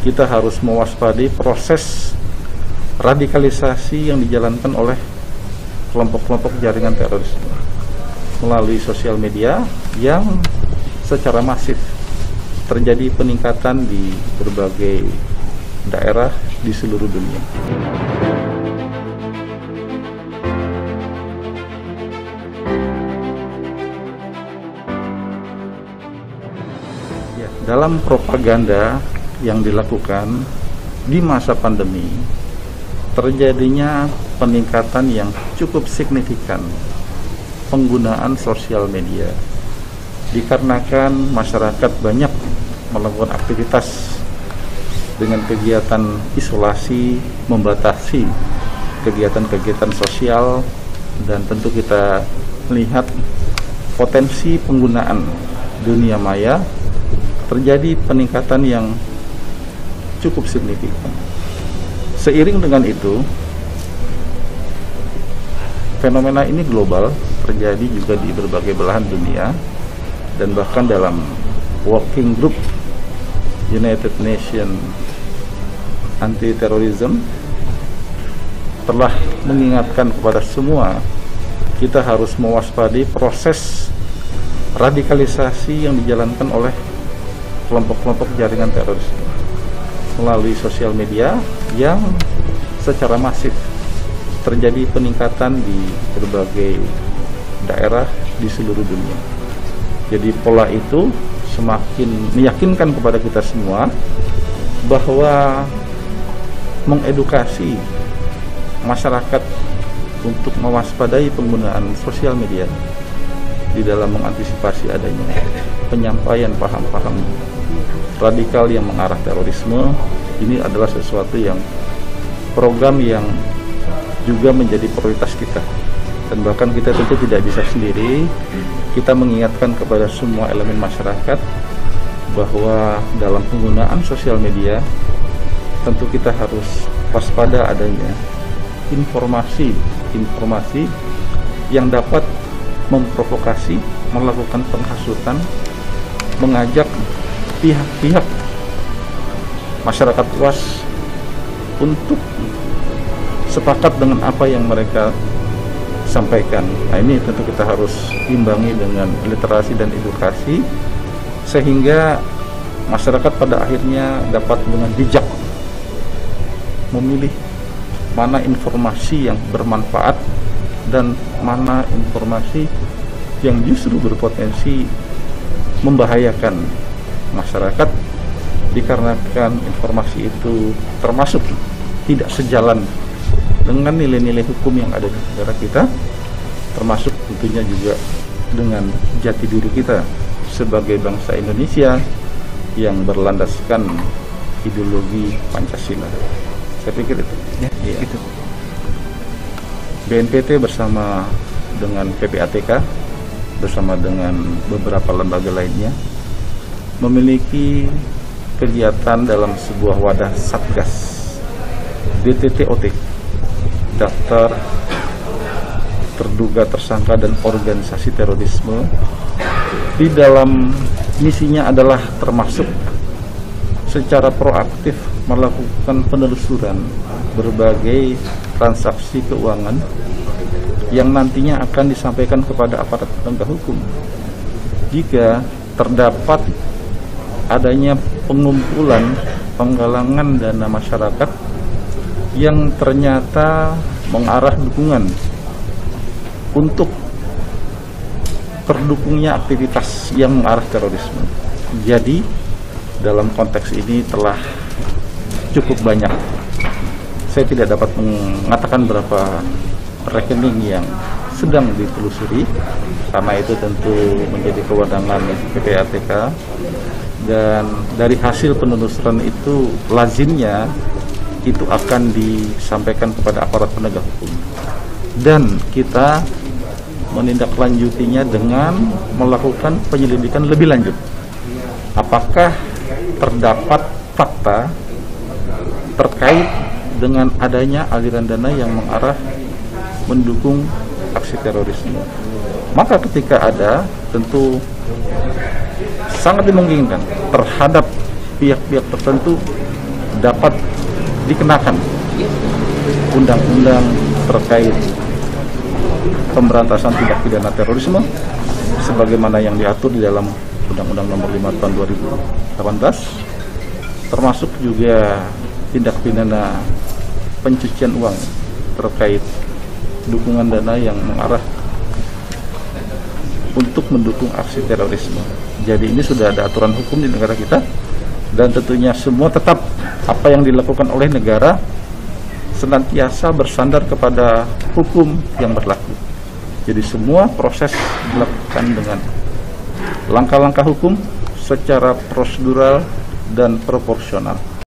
kita harus mewaspadai proses radikalisasi yang dijalankan oleh kelompok-kelompok jaringan terorisme melalui sosial media yang secara masif terjadi peningkatan di berbagai daerah di seluruh dunia. Dalam propaganda yang dilakukan di masa pandemi, terjadinya peningkatan yang cukup signifikan penggunaan sosial media, dikarenakan masyarakat banyak melakukan aktivitas dengan kegiatan isolasi, membatasi kegiatan-kegiatan sosial, dan tentu kita melihat potensi penggunaan dunia maya terjadi peningkatan yang cukup signifikan. Seiring dengan itu, fenomena ini global, terjadi juga di berbagai belahan dunia, dan bahkan dalam working group United Nations Anti-Terrorism telah mengingatkan kepada semua, kita harus mewaspadai proses radikalisasi yang dijalankan oleh kelompok-kelompok jaringan terorisme melalui sosial media yang secara masif terjadi peningkatan di berbagai daerah di seluruh dunia. Jadi pola itu semakin meyakinkan kepada kita semua bahwa mengedukasi masyarakat untuk mewaspadai penggunaan sosial media di dalam mengantisipasi adanya penyampaian paham-paham radikal yang mengarah terorisme, ini adalah sesuatu yang program yang juga menjadi prioritas kita. Dan bahkan kita tentu tidak bisa sendiri, kita mengingatkan kepada semua elemen masyarakat bahwa dalam penggunaan sosial media tentu kita harus waspada adanya informasi yang dapat memprovokasi, melakukan penghasutan, mengajak pihak-pihak masyarakat luas untuk sepakat dengan apa yang mereka sampaikan. Nah, ini tentu kita harus imbangi dengan literasi dan edukasi sehingga masyarakat pada akhirnya dapat dengan bijak memilih mana informasi yang bermanfaat dan mana informasi yang justru berpotensi membahayakan masyarakat, dikarenakan informasi itu termasuk tidak sejalan dengan nilai-nilai hukum yang ada di negara kita, termasuk tentunya juga dengan jati diri kita sebagai bangsa Indonesia yang berlandaskan ideologi Pancasila. Saya pikir itu. Ya. Itu. BNPT bersama dengan PPATK bersama dengan beberapa lembaga lainnya memiliki kegiatan dalam sebuah wadah Satgas DTT-OT, daftar terduga tersangka dan organisasi terorisme. Di dalam misinya adalah termasuk secara proaktif melakukan penelusuran berbagai transaksi keuangan yang nantinya akan disampaikan kepada aparat penegak hukum jika terdapat adanya pengumpulan penggalangan dana masyarakat yang ternyata mengarah dukungan untuk terdukungnya aktivitas yang mengarah terorisme. Jadi dalam konteks ini telah cukup banyak. Saya tidak dapat mengatakan berapa rekening yang sedang ditelusuri karena itu tentu menjadi kewenangan PPATK. Dan dari hasil penelusuran itu lazimnya itu akan disampaikan kepada aparat penegak hukum dan kita menindaklanjutinya dengan melakukan penyelidikan lebih lanjut apakah terdapat fakta terkait dengan adanya aliran dana yang mengarah mendukung aksi terorisme. Maka ketika ada, tentu sangat dimungkinkan terhadap pihak-pihak tertentu dapat dikenakan undang-undang terkait pemberantasan tindak pidana terorisme sebagaimana yang diatur di dalam Undang-Undang Nomor 5 Tahun 2018, termasuk juga tindak pidana pencucian uang terkait dukungan dana yang mengarah untuk mendukung aksi terorisme. Jadi ini sudah ada aturan hukum di negara kita, dan tentunya semua tetap apa yang dilakukan oleh negara senantiasa bersandar kepada hukum yang berlaku. Jadi semua proses dilakukan dengan langkah-langkah hukum secara prosedural dan proporsional.